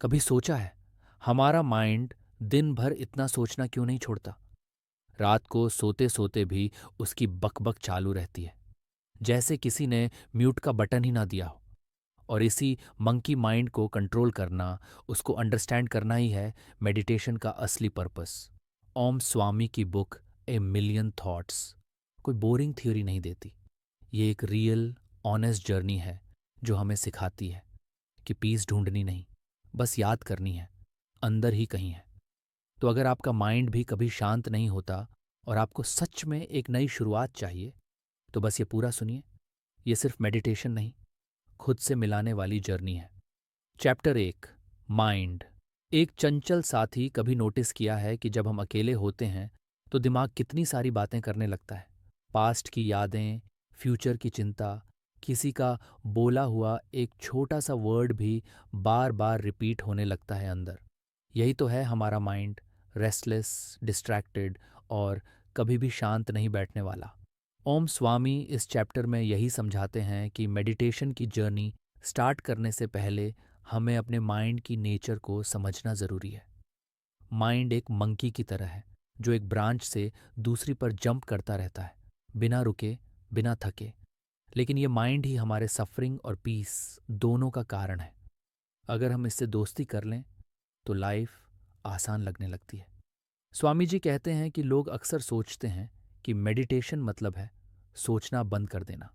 कभी सोचा है हमारा माइंड दिन भर इतना सोचना क्यों नहीं छोड़ता? रात को सोते सोते भी उसकी बकबक चालू रहती है, जैसे किसी ने म्यूट का बटन ही ना दिया हो। और इसी मंकी माइंड को कंट्रोल करना, उसको अंडरस्टैंड करना ही है मेडिटेशन का असली पर्पस। ओम स्वामी की बुक ए मिलियन थॉट्स कोई बोरिंग थ्योरी नहीं देती। ये एक रियल ऑनेस्ट जर्नी है जो हमें सिखाती है कि पीस ढूंढनी नहीं, बस याद करनी है, अंदर ही कहीं है। तो अगर आपका माइंड भी कभी शांत नहीं होता और आपको सच में एक नई शुरुआत चाहिए, तो बस ये पूरा सुनिए। ये सिर्फ मेडिटेशन नहीं, खुद से मिलाने वाली जर्नी है। Chapter 1, mind. एक चंचल साथी कभी नोटिस किया है कि जब हम अकेले होते हैं तो दिमाग कितनी सारी बातें करने लगता है। पास्ट की यादें, फ्यूचर की चिंता, किसी का बोला हुआ एक छोटा सा वर्ड भी बार बार रिपीट होने लगता है अंदर। यही तो है हमारा माइंड, रेस्टलेस, डिस्ट्रैक्टेड और कभी भी शांत नहीं बैठने वाला। ओम स्वामी इस चैप्टर में यही समझाते हैं कि मेडिटेशन की जर्नी स्टार्ट करने से पहले हमें अपने माइंड की नेचर को समझना ज़रूरी है। माइंड एक मंकी की तरह है जो एक ब्रांच से दूसरी पर जंप करता रहता है, बिना रुके, बिना थके। लेकिन ये माइंड ही हमारे सफरिंग और पीस दोनों का कारण है। अगर हम इससे दोस्ती कर लें तो लाइफ आसान लगने लगती है। स्वामी जी कहते हैं कि लोग अक्सर सोचते हैं कि मेडिटेशन मतलब है सोचना बंद कर देना।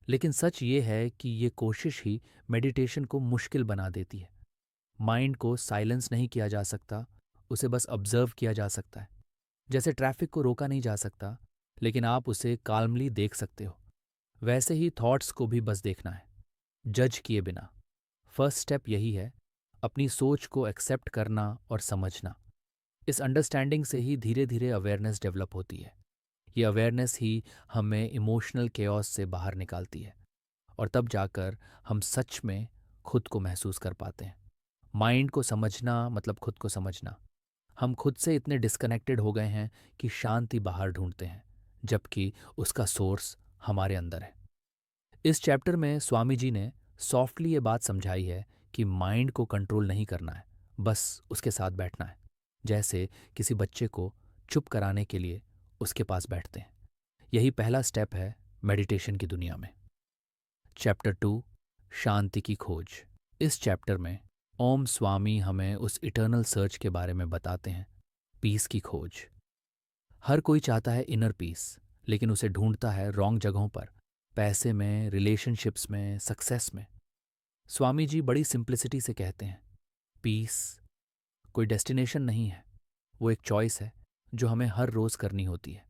लेकिन सच ये है कि ये कोशिश ही मेडिटेशन को मुश्किल बना देती है। माइंड को साइलेंस नहीं किया जा सकता, उसे बस ऑब्जर्व किया जा सकता है। जैसे ट्रैफिक को रोका नहीं जा सकता, लेकिन आप उसे काल्मली देख सकते हो। वैसे ही थॉट्स को भी बस देखना है, जज किए बिना। फर्स्ट स्टेप यही है, अपनी सोच को एक्सेप्ट करना और समझना। इस अंडरस्टैंडिंग से ही धीरे धीरे अवेयरनेस डेवलप होती है। ये अवेयरनेस ही हमें इमोशनल केओस से बाहर निकालती है और तब जाकर हम सच में खुद को महसूस कर पाते हैं। माइंड को समझना मतलब खुद को समझना। हम खुद से इतने डिस्कनेक्टेड हो गए हैं कि शांति बाहर ढूंढते हैं, जबकि उसका सोर्स हमारे अंदर है। इस चैप्टर में स्वामी जी ने सॉफ्टली ये बात समझाई है कि माइंड को कंट्रोल नहीं करना है, बस उसके साथ बैठना है। जैसे किसी बच्चे को चुप कराने के लिए उसके पास बैठते हैं। यही पहला स्टेप है मेडिटेशन की दुनिया में। चैप्टर 2, शांति की खोज। इस चैप्टर में ओम स्वामी हमें उस इटर्नल सर्च के बारे में बताते हैं, पीस की खोज। हर कोई चाहता है इनर पीस, लेकिन उसे ढूंढता है रॉन्ग जगहों पर, पैसे में, रिलेशनशिप्स में, सक्सेस में। स्वामी जी बड़ी सिंप्लिसिटी से कहते हैं, पीस कोई डेस्टिनेशन नहीं है, वो एक चॉइस है जो हमें हर रोज करनी होती है।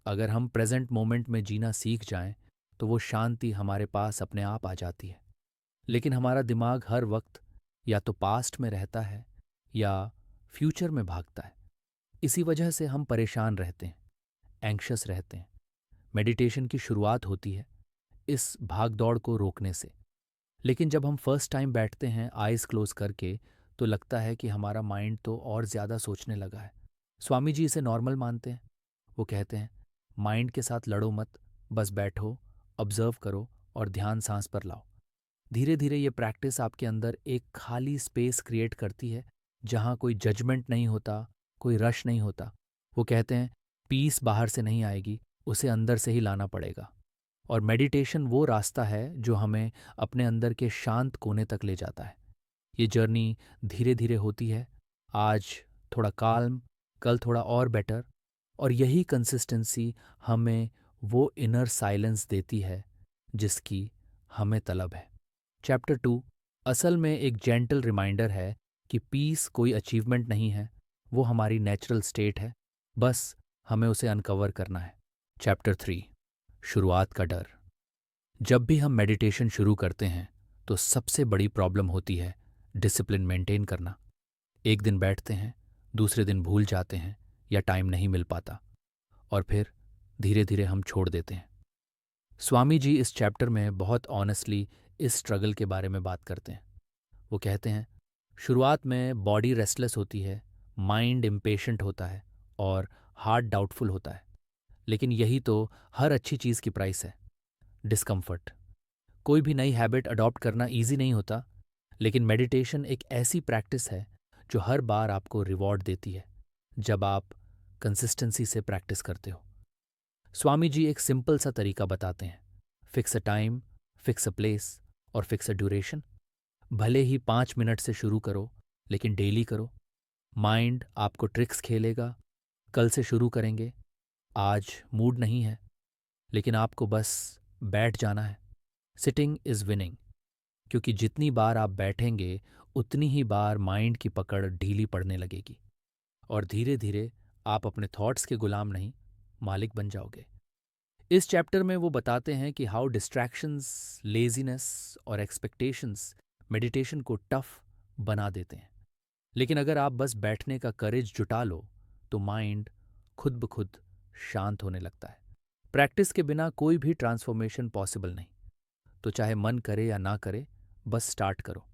अगर हम प्रेजेंट मोमेंट में जीना सीख जाएं, तो वो शांति हमारे पास अपने आप आ जाती है। लेकिन हमारा दिमाग हर वक्त या तो पास्ट में रहता है या फ्यूचर में भागता है। इसी वजह से हम परेशान रहते हैं, एंग्शियस रहते हैं। मेडिटेशन की शुरुआत होती है इस भाग दौड़ को रोकने से। लेकिन जब हम फर्स्ट टाइम बैठते हैं आईज क्लोज करके, तो लगता है कि हमारा माइंड तो और ज़्यादा सोचने लगा है। स्वामी जी इसे नॉर्मल मानते हैं। वो कहते हैं, माइंड के साथ लड़ो मत, बस बैठो, ऑब्जर्व करो और ध्यान सांस पर लाओ। धीरे धीरे ये प्रैक्टिस आपके अंदर एक खाली स्पेस क्रिएट करती है, जहाँ कोई जजमेंट नहीं होता, कोई रश नहीं होता। वो कहते हैं, पीस बाहर से नहीं आएगी, उसे अंदर से ही लाना पड़ेगा। और मेडिटेशन वो रास्ता है जो हमें अपने अंदर के शांत कोने तक ले जाता है। ये जर्नी धीरे धीरे होती है, आज थोड़ा काल्म, कल थोड़ा और बेटर। और यही कंसिस्टेंसी हमें वो इनर साइलेंस देती है जिसकी हमें तलब है। चैप्टर 2 असल में एक जेंटल रिमाइंडर है कि पीस कोई अचीवमेंट नहीं है, वो हमारी नेचुरल स्टेट है, बस हमें उसे अनकवर करना है। चैप्टर 3 शुरुआत का डर। जब भी हम मेडिटेशन शुरू करते हैं तो सबसे बड़ी प्रॉब्लम होती है डिसिप्लिन मेंटेन करना। एक दिन बैठते हैं, दूसरे दिन भूल जाते हैं या टाइम नहीं मिल पाता, और फिर धीरे धीरे हम छोड़ देते हैं। स्वामी जी इस चैप्टर में बहुत ऑनेस्टली इस स्ट्रगल के बारे में बात करते हैं। वो कहते हैं, शुरुआत में बॉडी रेस्टलेस होती है, माइंड इम्पेशेंट होता है और हार्ट डाउटफुल होता है। लेकिन यही तो हर अच्छी चीज़ की प्राइस है, डिस्कम्फर्ट। कोई भी नई हैबिट अडॉप्ट करना ईजी नहीं होता, लेकिन मेडिटेशन एक ऐसी प्रैक्टिस है जो हर बार आपको रिवॉर्ड देती है जब आप कंसिस्टेंसी से प्रैक्टिस करते हो। स्वामी जी एक सिंपल सा तरीका बताते हैं। Fix a time, fix a place और फिक्स अ ड्यूरेशन। भले ही 5 मिनट से शुरू करो, लेकिन डेली करो। माइंड आपको ट्रिक्स खेलेगा। कल से शुरू करेंगे, आज मूड नहीं है, लेकिन आपको बस बैठ जाना है। सिटिंग इज़ विनिंग, क्योंकि जितनी बार आप बैठेंगे उतनी ही बार माइंड की पकड़ ढीली पड़ने लगेगी और धीरे धीरे आप अपने थॉट्स के गुलाम नहीं, मालिक बन जाओगे। इस चैप्टर में वो बताते हैं कि हाउ डिस्ट्रैक्शंस, लेजीनेस और एक्सपेक्टेशंस मेडिटेशन को टफ बना देते हैं। लेकिन अगर आप बस बैठने का करेज जुटा लो तो माइंड खुद ब खुद शांत होने लगता है। प्रैक्टिस के बिना कोई भी ट्रांसफॉर्मेशन पॉसिबल नहीं। तो चाहे मन करे या ना करे, बस स्टार्ट करो।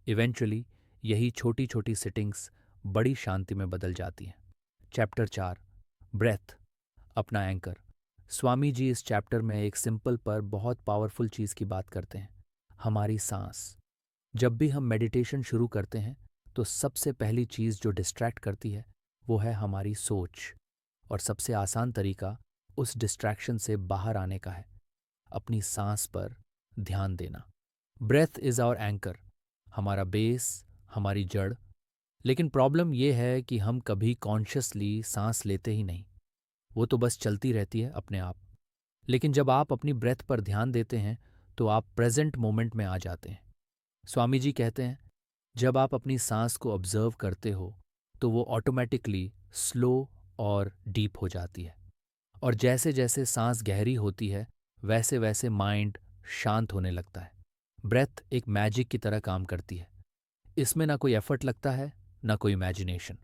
इवेंचुअली यही छोटी छोटी सिटिंग्स बड़ी शांति में बदल जाती हैं। चैप्टर 4, ब्रेथ, अपना एंकर। स्वामी जी इस चैप्टर में एक सिंपल पर बहुत पावरफुल चीज़ की बात करते हैं, हमारी सांस। जब भी हम मेडिटेशन शुरू करते हैं तो सबसे पहली चीज़ जो डिस्ट्रैक्ट करती है वो है हमारी सोच। और सबसे आसान तरीका उस डिस्ट्रैक्शन से बाहर आने का है अपनी सांस पर ध्यान देना। ब्रेथ इज़ आवर एंकर, हमारा बेस, हमारी जड़। लेकिन प्रॉब्लम ये है कि हम कभी कॉन्शियसली सांस लेते ही नहीं, वो तो बस चलती रहती है अपने आप। लेकिन जब आप अपनी ब्रेथ पर ध्यान देते हैं तो आप प्रेजेंट मोमेंट में आ जाते हैं। स्वामी जी कहते हैं जब आप अपनी सांस को ऑब्जर्व करते हो तो वो ऑटोमेटिकली स्लो और डीप हो जाती है। और जैसे जैसे सांस गहरी होती है वैसे वैसे माइंड शांत होने लगता है। ब्रेथ एक मैजिक की तरह काम करती है। इसमें ना कोई एफर्ट लगता है, ना कोई इमेजिनेशन।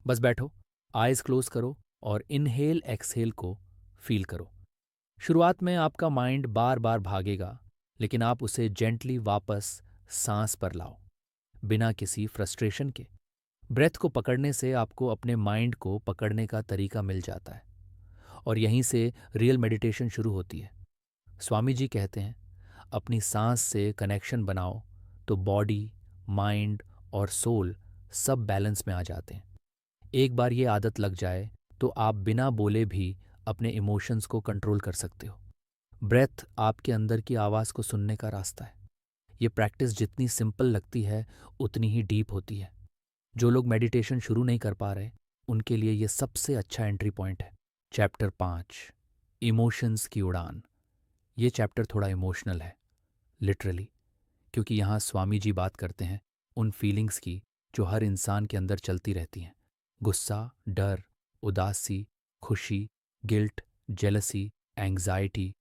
बस बैठो, आइज क्लोज करो और इनहेल एक्सहेल को फील करो। शुरुआत में आपका माइंड बार बार भागेगा, लेकिन आप उसे जेंटली वापस सांस पर लाओ, बिना किसी फ्रस्ट्रेशन के। ब्रेथ को पकड़ने से आपको अपने माइंड को पकड़ने का तरीका मिल जाता है और यहीं से रियल मेडिटेशन शुरू होती है। स्वामी जी कहते हैं अपनी सांस से कनेक्शन बनाओ तो बॉडी, माइंड और सोल सब बैलेंस में आ जाते हैं। एक बार ये आदत लग जाए तो आप बिना बोले भी अपने इमोशंस को कंट्रोल कर सकते हो। ब्रेथ आपके अंदर की आवाज़ को सुनने का रास्ता है। ये प्रैक्टिस जितनी सिंपल लगती है उतनी ही डीप होती है। जो लोग मेडिटेशन शुरू नहीं कर पा रहे उनके लिए ये सबसे अच्छा एंट्री पॉइंट है। चैप्टर 5, इमोशंस की उड़ान। ये चैप्टर थोड़ा इमोशनल है, लिटरली, क्योंकि यहाँ स्वामी जी बात करते हैं उन फीलिंग्स की जो हर इंसान के अंदर चलती रहती हैं। गुस्सा, डर, उदासी, खुशी, गिल्ट, जेलसी, एंग्जाइटी।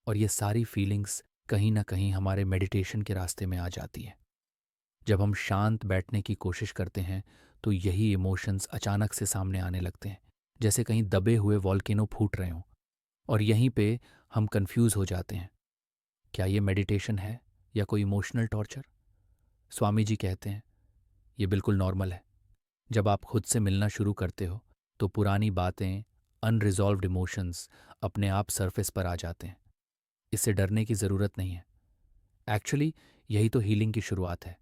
और ये सारी फीलिंग्स कहीं ना कहीं हमारे मेडिटेशन के रास्ते में आ जाती हैं। जब हम शांत बैठने की कोशिश करते हैं तो यही इमोशंस अचानक से सामने आने लगते हैं, जैसे कहीं दबे हुए वॉल्केनो फूट रहे हों। और यहीं पे हम कंफ्यूज हो जाते हैं, क्या ये मेडिटेशन है या कोई इमोशनल टॉर्चर। स्वामी जी कहते हैं ये बिल्कुल नॉर्मल है। जब आप खुद से मिलना शुरू करते हो तो पुरानी बातें, अनरिजॉल्व्ड इमोशंस अपने आप सरफेस पर आ जाते हैं। इससे डरने की ज़रूरत नहीं है। एक्चुअली यही तो हीलिंग की शुरुआत है।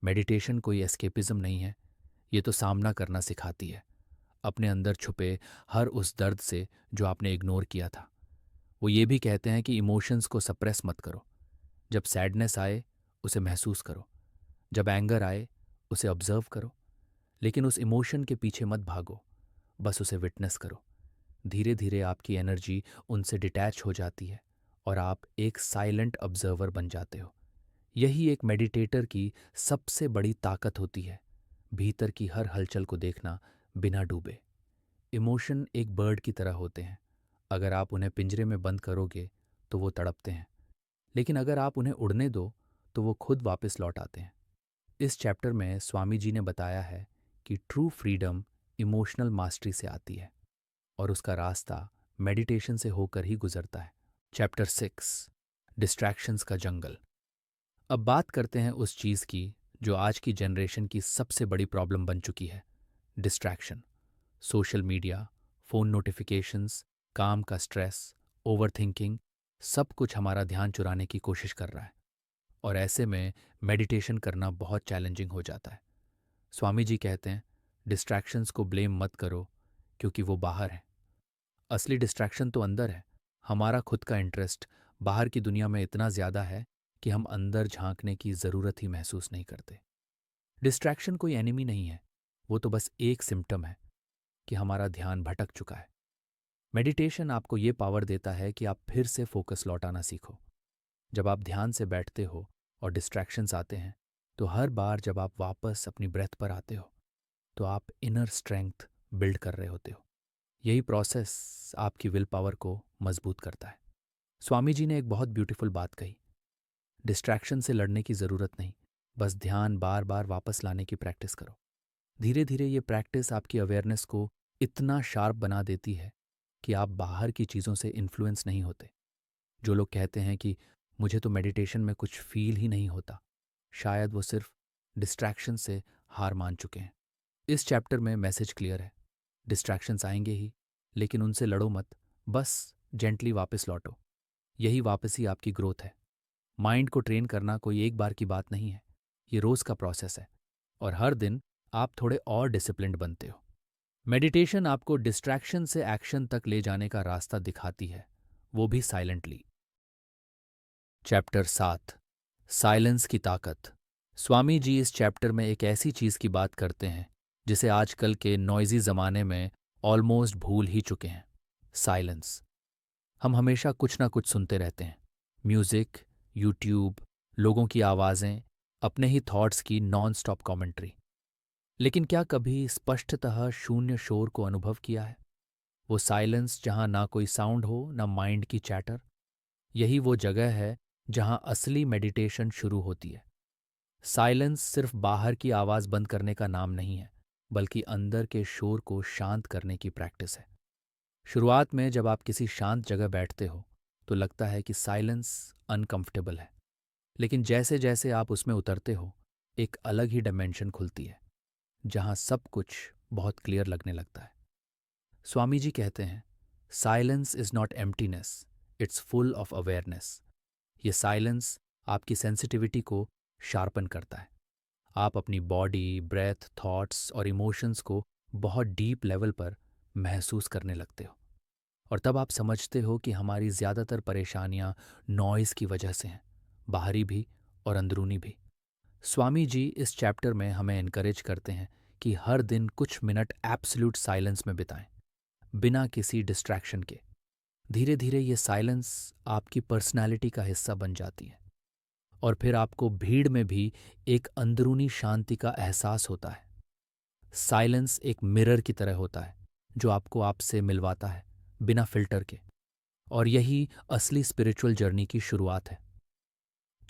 मेडिटेशन कोई एस्केपिज्म नहीं है, ये तो सामना करना सिखाती है अपने अंदर छुपे हर उस दर्द से जो आपने इग्नोर किया था। वो ये भी कहते हैं कि इमोशंस को सप्रेस मत करो। जब सैडनेस आए उसे महसूस करो, जब एंगर आए उसे ऑब्जर्व करो, लेकिन उस इमोशन के पीछे मत भागो, बस उसे विटनेस करो। धीरे धीरे आपकी एनर्जी उनसे डिटैच हो जाती है और आप एक साइलेंट ऑब्जर्वर बन जाते हो। यही एक मेडिटेटर की सबसे बड़ी ताकत होती है, भीतर की हर हलचल को देखना बिना डूबे। इमोशन एक बर्ड की तरह होते हैं। अगर आप उन्हें पिंजरे में बंद करोगे तो वो तड़पते हैं, लेकिन अगर आप उन्हें उड़ने दो तो वो खुद वापस लौट आते हैं। इस चैप्टर में स्वामी जी ने बताया है कि ट्रू फ्रीडम इमोशनल मास्टरी से आती है और उसका रास्ता मेडिटेशन से होकर ही गुजरता है। चैप्टर 6, डिस्ट्रैक्शंस का जंगल। अब बात करते हैं उस चीज़ की जो आज की जनरेशन की सबसे बड़ी प्रॉब्लम बन चुकी है, distraction. Social media, phone notifications, काम का स्ट्रेस, ओवरथिंकिंग, सब कुछ हमारा ध्यान चुराने की कोशिश कर रहा है। और ऐसे में मेडिटेशन करना बहुत चैलेंजिंग हो जाता है। स्वामी जी कहते हैं, डिस्ट्रैक्शंस को ब्लेम मत करो क्योंकि वो बाहर है। असली डिस्ट्रैक्शन तो अंदर है। हमारा खुद का इंटरेस्ट बाहर की दुनिया में इतना ज़्यादा है कि हम अंदर झांकने की ज़रूरत ही महसूस नहीं करते। डिस्ट्रैक्शन कोई एनिमी नहीं है, वो तो बस एक सिम्टम है कि हमारा ध्यान भटक चुका है। मेडिटेशन आपको ये पावर देता है कि आप फिर से फोकस लौटाना सीखो। जब आप ध्यान से बैठते हो और डिस्ट्रैक्शंस आते हैं, तो हर बार जब आप वापस अपनी ब्रेथ पर आते हो, तो आप इनर स्ट्रेंथ बिल्ड कर रहे होते हो। यही प्रोसेस आपकी विल पावर को मजबूत करता है। स्वामी जी ने एक बहुत ब्यूटीफुल बात कही, डिस्ट्रैक्शन से लड़ने की ज़रूरत नहीं, बस ध्यान बार बार वापस लाने की प्रैक्टिस करो। धीरे धीरे ये प्रैक्टिस आपकी अवेयरनेस को इतना शार्प बना देती है कि आप बाहर की चीज़ों से इन्फ्लुएंस नहीं होते। जो लोग कहते हैं कि मुझे तो मेडिटेशन में कुछ फील ही नहीं होता, शायद वो सिर्फ डिस्ट्रैक्शन से हार मान चुके हैं। इस चैप्टर में मैसेज क्लियर है, डिस्ट्रैक्शंस आएंगे ही, लेकिन उनसे लड़ो मत, बस जेंटली वापस लौटो। यही वापसी आपकी ग्रोथ है। माइंड को ट्रेन करना कोई एक बार की बात नहीं है, ये रोज़ का प्रोसेस है और हर दिन आप थोड़े और डिसिप्लिन्ड बनते हो। मेडिटेशन आपको डिस्ट्रैक्शन से एक्शन तक ले जाने का रास्ता दिखाती है, वो भी साइलेंटली। चैप्टर 7, साइलेंस की ताकत। स्वामी जी इस चैप्टर में एक ऐसी चीज़ की बात करते हैं जिसे आजकल के नॉइजी ज़माने में ऑलमोस्ट भूल ही चुके हैं, साइलेंस। हम हमेशा कुछ ना कुछ सुनते रहते हैं, म्यूज़िक, यूट्यूब, लोगों की आवाज़ें, अपने ही थॉट्स की नॉन स्टॉप कमेंट्री। लेकिन क्या कभी स्पष्टतः शून्य शोर को अनुभव किया है? वो साइलेंस जहाँ ना कोई साउंड हो, ना माइंड की चैटर। यही वो जगह है जहाँ असली मेडिटेशन शुरू होती है। साइलेंस सिर्फ बाहर की आवाज़ बंद करने का नाम नहीं है, बल्कि अंदर के शोर को शांत करने की प्रैक्टिस है। शुरुआत में जब आप किसी शांत जगह बैठते हो, तो लगता है कि साइलेंस अनकंफर्टेबल है। लेकिन जैसे जैसे आप उसमें उतरते हो, एक अलग ही डायमेंशन खुलती है, जहाँ सब कुछ बहुत क्लियर लगने लगता है। स्वामी जी कहते हैं, silence is not emptiness, it's full of awareness. ये साइलेंस आपकी सेंसिटिविटी को शार्पन करता है। आप अपनी बॉडी, ब्रेथ, थॉट्स और इमोशंस को बहुत डीप लेवल पर महसूस करने लगते हो। और तब आप समझते हो कि हमारी ज़्यादातर परेशानियां नॉइज़ की वजह से हैं, बाहरी भी और अंदरूनी भी। स्वामी जी इस चैप्टर में हमें एनकरेज करते हैं कि हर दिन कुछ मिनट एब्सोल्यूट साइलेंस में बिताएं, बिना किसी डिस्ट्रैक्शन के। धीरे धीरे ये साइलेंस आपकी पर्सनैलिटी का हिस्सा बन जाती है और फिर आपको भीड़ में भी एक अंदरूनी शांति का एहसास होता है। साइलेंस एक मिरर की तरह होता है जो आपको आपसे मिलवाता है, बिना फिल्टर के। और यही असली स्पिरिचुअल जर्नी की शुरुआत है।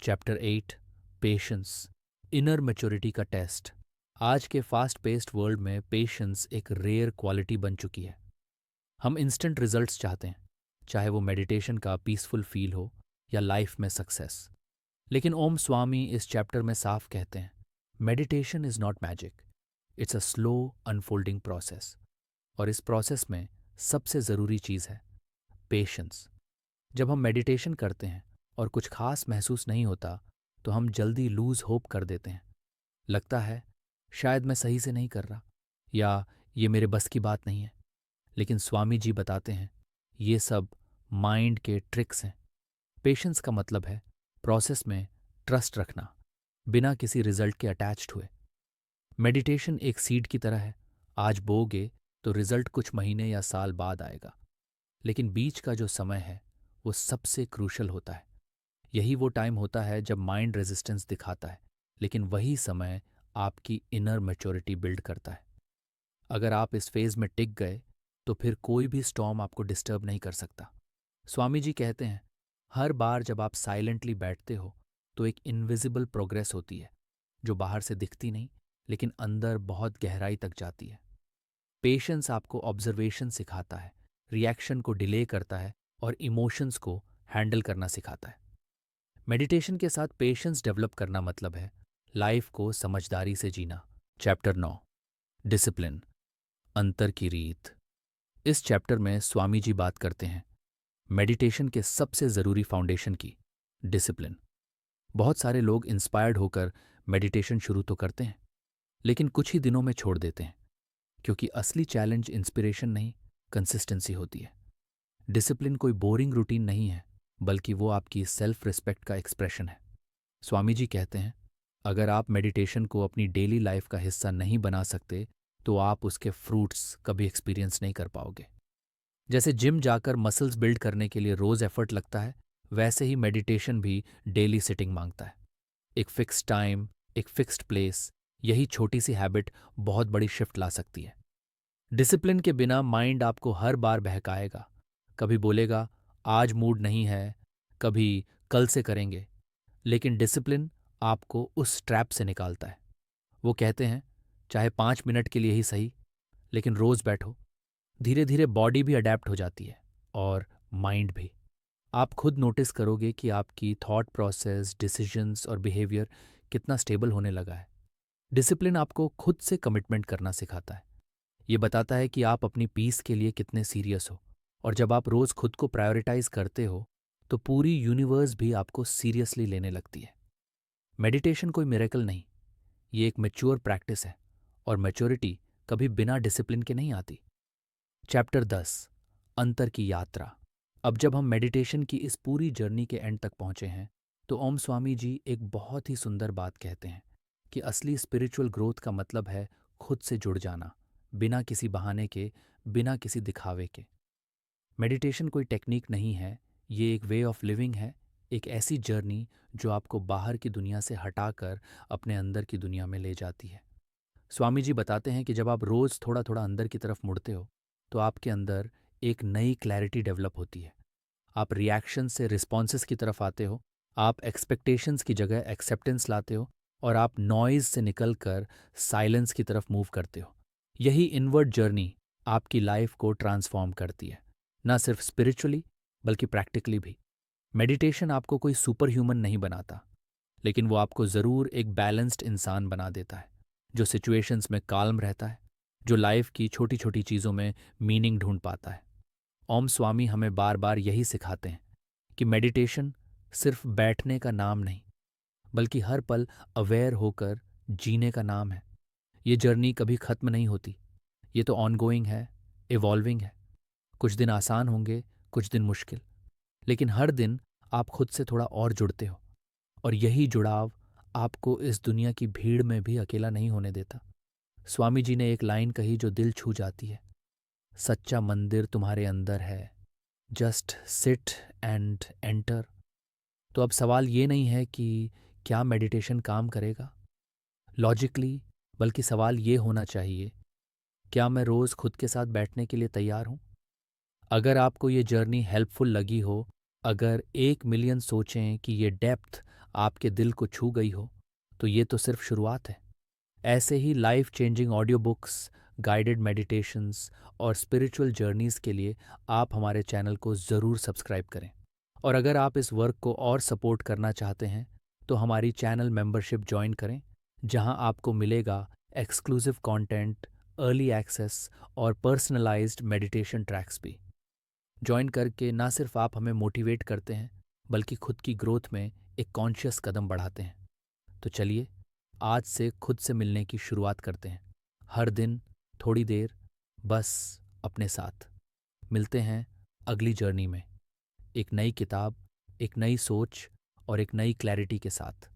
चैप्टर 8, पेशेंस, इनर मैच्योरिटी का टेस्ट। आज के फास्ट पेस्ड वर्ल्ड में पेशेंस एक रेयर क्वालिटी बन चुकी है। हम इंस्टेंट रिजल्ट्स चाहते हैं, चाहे वो मेडिटेशन का पीसफुल फील हो या लाइफ में सक्सेस। लेकिन ओम स्वामी इस चैप्टर में साफ कहते हैं, meditation is not magic, it's a slow unfolding process. और इस प्रोसेस में सबसे ज़रूरी चीज़ है पेशेंस। जब हम मेडिटेशन करते हैं और कुछ खास महसूस नहीं होता, तो हम जल्दी लूज होप कर देते हैं। लगता है शायद मैं सही से नहीं कर रहा, या ये मेरे बस की बात नहीं है। लेकिन स्वामी जी बताते हैं, ये सब माइंड के ट्रिक्स हैं। पेशेंस का मतलब है प्रोसेस में ट्रस्ट रखना, बिना किसी रिजल्ट के अटैच्ड हुए। मेडिटेशन एक सीड की तरह है, आज बोगे तो रिजल्ट कुछ महीने या साल बाद आएगा। लेकिन बीच का जो समय है वो सबसे क्रूशल होता है। यही वो टाइम होता है जब माइंड रेजिस्टेंस दिखाता है, लेकिन वही समय आपकी इनर मैच्योरिटी बिल्ड करता है। अगर आप इस फेज में टिक गए, तो फिर कोई भी स्टॉर्म आपको डिस्टर्ब नहीं कर सकता। स्वामी जी कहते हैं, हर बार जब आप साइलेंटली बैठते हो, तो एक इनविजिबल प्रोग्रेस होती है, जो बाहर से दिखती नहीं, लेकिन अंदर बहुत गहराई तक जाती है। पेशेंस आपको ऑब्जर्वेशन सिखाता है, रिएक्शन को डिले करता है और इमोशंस को हैंडल करना सिखाता है। मेडिटेशन के साथ पेशेंस डेवलप करना मतलब है लाइफ को समझदारी से जीना। चैप्टर 9, डिसिप्लिन, अंतर की रीत। इस चैप्टर में स्वामी जी बात करते हैं मेडिटेशन के सबसे ज़रूरी फाउंडेशन की, डिसिप्लिन। बहुत सारे लोग इंस्पायर्ड होकर मेडिटेशन शुरू तो करते हैं, लेकिन कुछ ही दिनों में छोड़ देते हैं, क्योंकि असली चैलेंज इंस्पिरेशन नहीं, कंसिस्टेंसी होती है। डिसिप्लिन कोई बोरिंग रूटीन नहीं है, बल्कि वो आपकी सेल्फ रिस्पेक्ट का एक्सप्रेशन है। स्वामी जी कहते हैं, अगर आप मेडिटेशन को अपनी डेली लाइफ का हिस्सा नहीं बना सकते, तो आप उसके फ्रूट्स कभी एक्सपीरियंस नहीं कर पाओगे। जैसे जिम जाकर मसल्स बिल्ड करने के लिए रोज एफर्ट लगता है, वैसे ही मेडिटेशन भी डेली सिटिंग मांगता है। एक फिक्स टाइम, एक फिक्स्ड प्लेस, यही छोटी सी हैबिट बहुत बड़ी शिफ्ट ला सकती है। डिसिप्लिन के बिना माइंड आपको हर बार बहकाएगा। कभी बोलेगा आज मूड नहीं है, कभी कल से करेंगे। लेकिन डिसिप्लिन आपको उस ट्रैप से निकालता है। वो कहते हैं चाहे 5 मिनट के लिए ही सही, लेकिन रोज बैठो। धीरे धीरे बॉडी भी अडेप्ट हो जाती है, और माइंड भी। आप खुद नोटिस करोगे कि आपकी थॉट प्रोसेस, डिसीजंस और बिहेवियर कितना स्टेबल होने लगा है। डिसिप्लिन आपको खुद से कमिटमेंट करना सिखाता है। ये बताता है कि आप अपनी पीस के लिए कितने सीरियस हो, और जब आप रोज खुद को प्रायोरिटाइज करते हो, तो पूरी यूनिवर्स भी आपको सीरियसली लेने लगती है। मेडिटेशन कोई मिरेकल नहीं, ये एक मैच्योर प्रैक्टिस है, और मैच्योरिटी कभी बिना डिसिप्लिन के नहीं आती। चैप्टर 10, अंतर की यात्रा। अब जब हम मेडिटेशन की इस पूरी जर्नी के एंड तक पहुंचे हैं, तो ओम स्वामी जी एक बहुत ही सुंदर बात कहते हैं कि असली स्पिरिचुअल ग्रोथ का मतलब है खुद से जुड़ जाना, बिना किसी बहाने के, बिना किसी दिखावे के। मेडिटेशन कोई टेक्निक नहीं है, ये एक वे ऑफ लिविंग है, एक ऐसी जर्नी जो आपको बाहर की दुनिया से हटाकर अपने अंदर की दुनिया में ले जाती है। स्वामी जी बताते हैं कि जब आप रोज थोड़ा थोड़ा अंदर की तरफ मुड़ते हो, तो आपके अंदर एक नई क्लैरिटी डेवलप होती है। आप रिएक्शन से रिस्पॉन्सेस की तरफ आते हो, आप एक्सपेक्टेशंस की जगह एक्सेप्टेंस लाते हो, और आप नॉइज से निकलकर साइलेंस की तरफ मूव करते हो। यही इनवर्ड जर्नी आपकी लाइफ को ट्रांसफॉर्म करती है, ना सिर्फ स्पिरिचुअली बल्कि प्रैक्टिकली भी। मेडिटेशन आपको कोई सुपर ह्यूमन नहीं बनाता, लेकिन वो आपको ज़रूर एक बैलेंस्ड इंसान बना देता है, जो सिचुएशंस में काल्म रहता है, जो लाइफ की छोटी छोटी चीज़ों में मीनिंग ढूंढ पाता है। ओम स्वामी हमें बार बार यही सिखाते हैं कि मेडिटेशन सिर्फ बैठने का नाम नहीं, बल्कि हर पल अवेयर होकर जीने का नाम है। ये जर्नी कभी खत्म नहीं होती, ये तो ऑनगोइंग है, इवॉल्विंग है। कुछ दिन आसान होंगे, कुछ दिन मुश्किल, लेकिन हर दिन आप खुद से थोड़ा और जुड़ते हो, और यही जुड़ाव आपको इस दुनिया की भीड़ में भी अकेला नहीं होने देता। स्वामी जी ने एक लाइन कही जो दिल छू जाती है, सच्चा मंदिर तुम्हारे अंदर है, जस्ट सिट एंड एंटर। तो अब सवाल ये नहीं है कि क्या मेडिटेशन काम करेगा लॉजिकली, बल्कि सवाल ये होना चाहिए, क्या मैं रोज खुद के साथ बैठने के लिए तैयार हूं? अगर आपको ये जर्नी हेल्पफुल लगी हो, अगर 1 मिलियन सोचें कि ये डेप्थ आपके दिल को छू गई हो, तो ये तो सिर्फ शुरुआत है। ऐसे ही life changing audio books, guided meditations और स्पिरिचुअल जर्नीज़ के लिए आप हमारे चैनल को ज़रूर सब्सक्राइब करें। और अगर आप इस वर्क को और सपोर्ट करना चाहते हैं, तो हमारी चैनल मेंबरशिप ज्वाइन करें, जहां आपको मिलेगा एक्सक्लूसिव कंटेंट, अर्ली एक्सेस और पर्सनलाइज्ड मेडिटेशन ट्रैक्स भी। ज्वाइन करके ना सिर्फ आप हमें मोटिवेट करते हैं, बल्कि खुद की ग्रोथ में एक कॉन्शियस कदम बढ़ाते हैं। तो चलिए, आज से खुद से मिलने की शुरुआत करते हैं। हर दिन थोड़ी देर, बस अपने साथ। मिलते हैं अगली जर्नी में, एक नई किताब, एक नई सोच और एक नई क्लैरिटी के साथ।